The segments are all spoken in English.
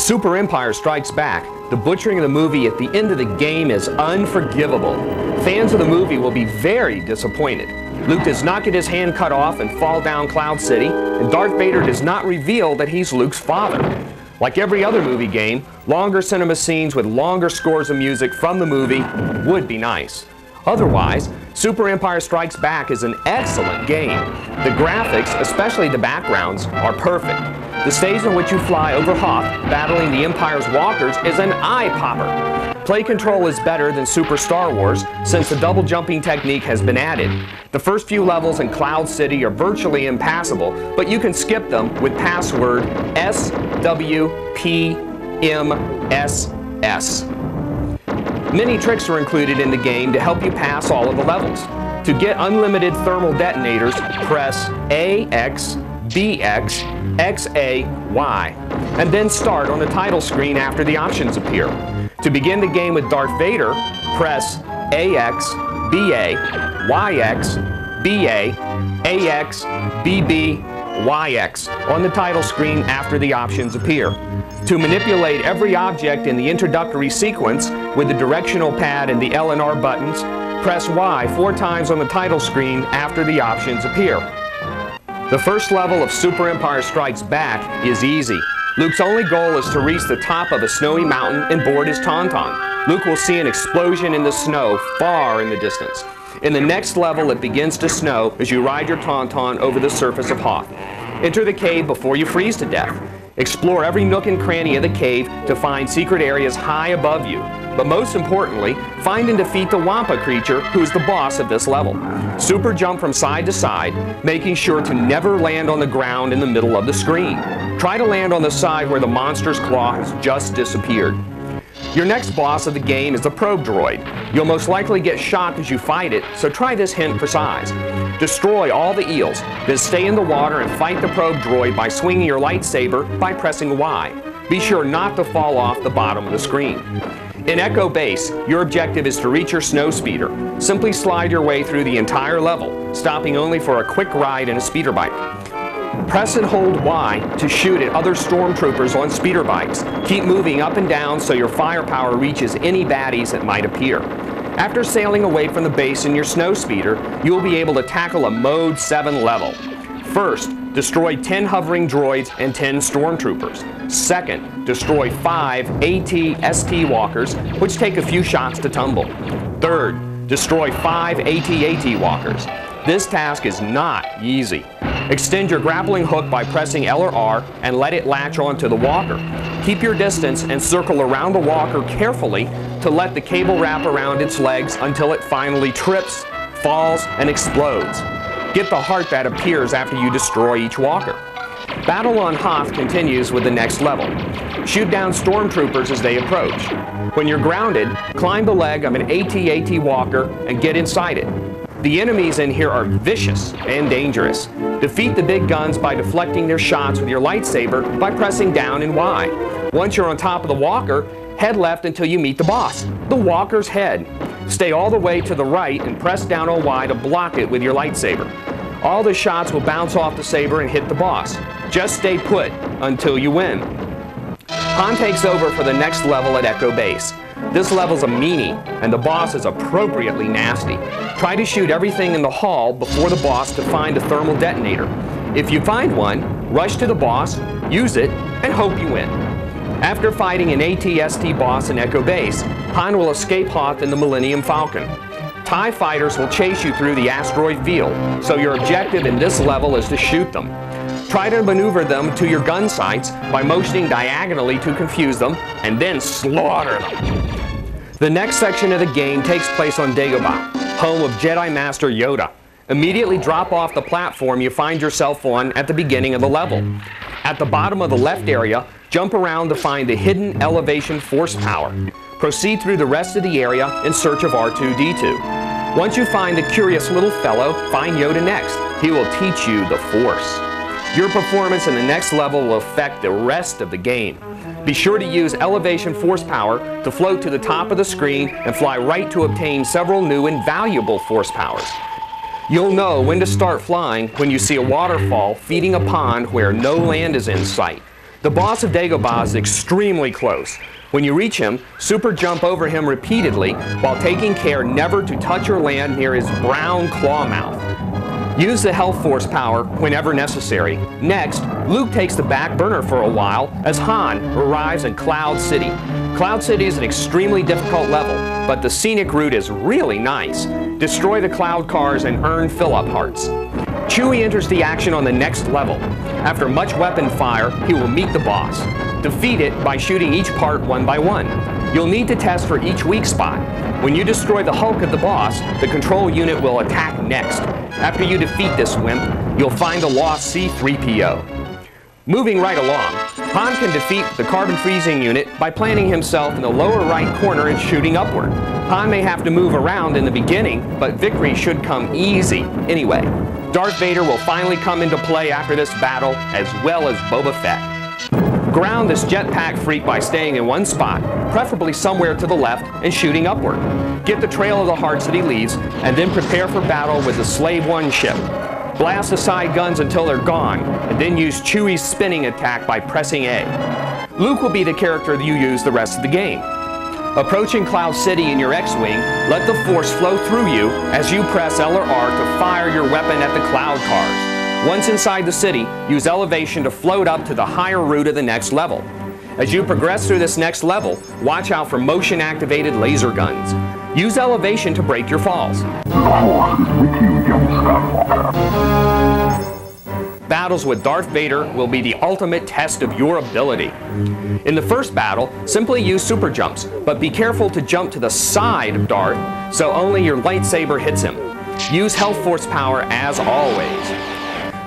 Super Empire Strikes Back, the butchering of the movie at the end of the game is unforgivable. Fans of the movie will be very disappointed. Luke does not get his hand cut off and fall down Cloud City, and Darth Vader does not reveal that he's Luke's father. Like every other movie game, longer cinema scenes with longer scores of music from the movie would be nice. Otherwise, Super Empire Strikes Back is an excellent game. The graphics, especially the backgrounds, are perfect. The stage in which you fly over Hoth, battling the Empire's walkers, is an eye-popper. Play control is better than Super Star Wars, since the double jumping technique has been added. The first few levels in Cloud City are virtually impassable, but you can skip them with password SWPMSS. Many tricks are included in the game to help you pass all of the levels. To get unlimited thermal detonators, press AX, BX, XA, Y, and then start on the title screen after the options appear. To begin the game with Darth Vader, press AX, BA, YX, BA, AX, BB, YX on the title screen after the options appear. To manipulate every object in the introductory sequence with the directional pad and the L and R buttons, press Y 4 times on the title screen after the options appear. The first level of Super Empire Strikes Back is easy. Luke's only goal is to reach the top of a snowy mountain and board his Tauntaun. Luke will see an explosion in the snow far in the distance. In the next level, it begins to snow as you ride your Tauntaun over the surface of Hoth. Enter the cave before you freeze to death. Explore every nook and cranny of the cave to find secret areas high above you. But most importantly, find and defeat the Wampa creature, who is the boss of this level. Super jump from side to side, making sure to never land on the ground in the middle of the screen. Try to land on the side where the monster's claw has just disappeared. Your next boss of the game is the probe droid. You'll most likely get shocked as you fight it, so try this hint for size. Destroy all the eels, then stay in the water and fight the probe droid by swinging your lightsaber by pressing Y. Be sure not to fall off the bottom of the screen. In Echo Base, your objective is to reach your snow speeder. Simply slide your way through the entire level, stopping only for a quick ride in a speeder bike. Press and hold Y to shoot at other stormtroopers on speeder bikes. Keep moving up and down so your firepower reaches any baddies that might appear. After sailing away from the base in your snow speeder, you will be able to tackle a Mode 7 level. First, destroy 10 hovering droids and 10 stormtroopers. Second, destroy 5 AT-ST walkers, which take a few shots to tumble. Third, destroy 5 AT-AT walkers. This task is not easy. Extend your grappling hook by pressing L or R and let it latch onto the walker. Keep your distance and circle around the walker carefully to let the cable wrap around its legs until it finally trips, falls, and explodes. Get the heart that appears after you destroy each walker. Battle on Hoth continues with the next level. Shoot down stormtroopers as they approach. When you're grounded, climb the leg of an AT-AT walker and get inside it. The enemies in here are vicious and dangerous. Defeat the big guns by deflecting their shots with your lightsaber by pressing down and Y. Once you're on top of the walker, head left until you meet the boss, the walker's head. Stay all the way to the right and press down on Y to block it with your lightsaber. All the shots will bounce off the saber and hit the boss. Just stay put until you win. Han takes over for the next level at Echo Base. This level's a meanie, and the boss is appropriately nasty. Try to shoot everything in the hall before the boss to find a thermal detonator. If you find one, rush to the boss, use it, and hope you win. After fighting an AT-ST boss in Echo Base, Han will escape Hoth in the Millennium Falcon. TIE fighters will chase you through the asteroid field, so your objective in this level is to shoot them. Try to maneuver them to your gun sights by motioning diagonally to confuse them, and then slaughter them. The next section of the game takes place on Dagobah, home of Jedi Master Yoda. Immediately drop off the platform you find yourself on at the beginning of the level. At the bottom of the left area, jump around to find the hidden elevation force power. Proceed through the rest of the area in search of R2-D2. Once you find the curious little fellow, find Yoda next. He will teach you the Force. Your performance in the next level will affect the rest of the game. Be sure to use elevation force power to float to the top of the screen and fly right to obtain several new and valuable force powers. You'll know when to start flying when you see a waterfall feeding a pond where no land is in sight. The boss of Dagobah is extremely close. When you reach him, super jump over him repeatedly while taking care never to touch or land near his brown claw mouth. Use the health force power whenever necessary. Next, Luke takes the back burner for a while as Han arrives in Cloud City. Cloud City is an extremely difficult level, but the scenic route is really nice. Destroy the cloud cars and earn fill-up hearts. Chewie enters the action on the next level. After much weapon fire, he will meet the boss. Defeat it by shooting each part one by one. You'll need to test for each weak spot. When you destroy the Hulk of the boss, the control unit will attack next. After you defeat this wimp, you'll find a lost C-3PO. Moving right along, Han can defeat the carbon freezing unit by planting himself in the lower right corner and shooting upward. Han may have to move around in the beginning, but victory should come easy anyway. Darth Vader will finally come into play after this battle, as well as Boba Fett. Ground this jetpack freak by staying in one spot, preferably somewhere to the left, and shooting upward. Get the trail of the hearts that he leaves, and then prepare for battle with the Slave One ship. Blast the side guns until they're gone, and then use Chewie's spinning attack by pressing A. Luke will be the character you use the rest of the game. Approaching Cloud City in your X-Wing, let the Force flow through you as you press L or R to fire your weapon at the cloud cars. Once inside the city, use elevation to float up to the higher route of the next level. As you progress through this next level, watch out for motion-activated laser guns. Use elevation to break your falls. The Force is with you, young Skywalker. Battles with Darth Vader will be the ultimate test of your ability. In the first battle, simply use super jumps, but be careful to jump to the side of Darth so only your lightsaber hits him. Use health force power as always.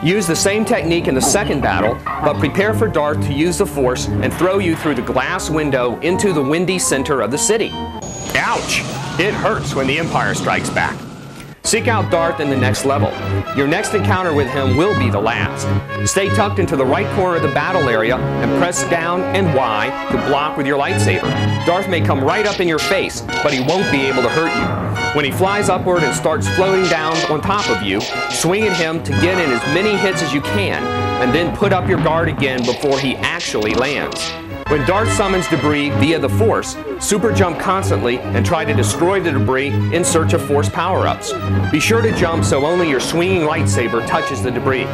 Use the same technique in the second battle, but prepare for Darth to use the Force and throw you through the glass window into the windy center of the city. Ouch! It hurts when the Empire strikes back. Seek out Darth in the next level. Your next encounter with him will be the last. Stay tucked into the right corner of the battle area and press down and Y to block with your lightsaber. Darth may come right up in your face, but he won't be able to hurt you. When he flies upward and starts floating down on top of you, swing at him to get in as many hits as you can, and then put up your guard again before he actually lands. When Darth summons debris via the Force, super jump constantly and try to destroy the debris in search of Force power-ups. Be sure to jump so only your swinging lightsaber touches the debris.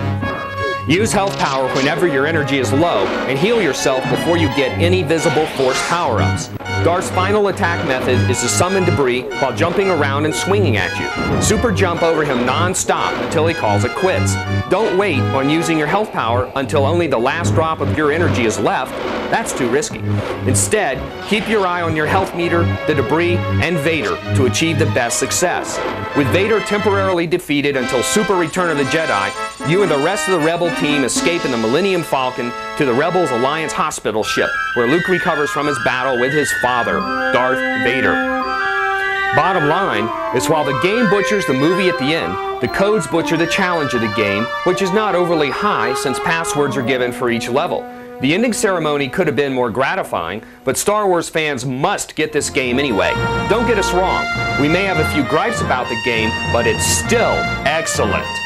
Use health power whenever your energy is low and heal yourself before you get any visible Force power-ups. Darth's final attack method is to summon debris while jumping around and swinging at you. Super jump over him non-stop until he calls it quits. Don't wait on using your health power until only the last drop of your energy is left. That's too risky. Instead, keep your eye on your health meter, the debris, and Vader to achieve the best success. With Vader temporarily defeated until Super Return of the Jedi, you and the rest of the Rebel team escape in the Millennium Falcon to the Rebels Alliance hospital ship, where Luke recovers from his battle with his father, Darth Vader. Bottom line is, while the game butchers the movie at the end, the codes butcher the challenge of the game, which is not overly high since passwords are given for each level. The ending ceremony could have been more gratifying, but Star Wars fans must get this game anyway. Don't get us wrong, we may have a few gripes about the game, but it's still excellent.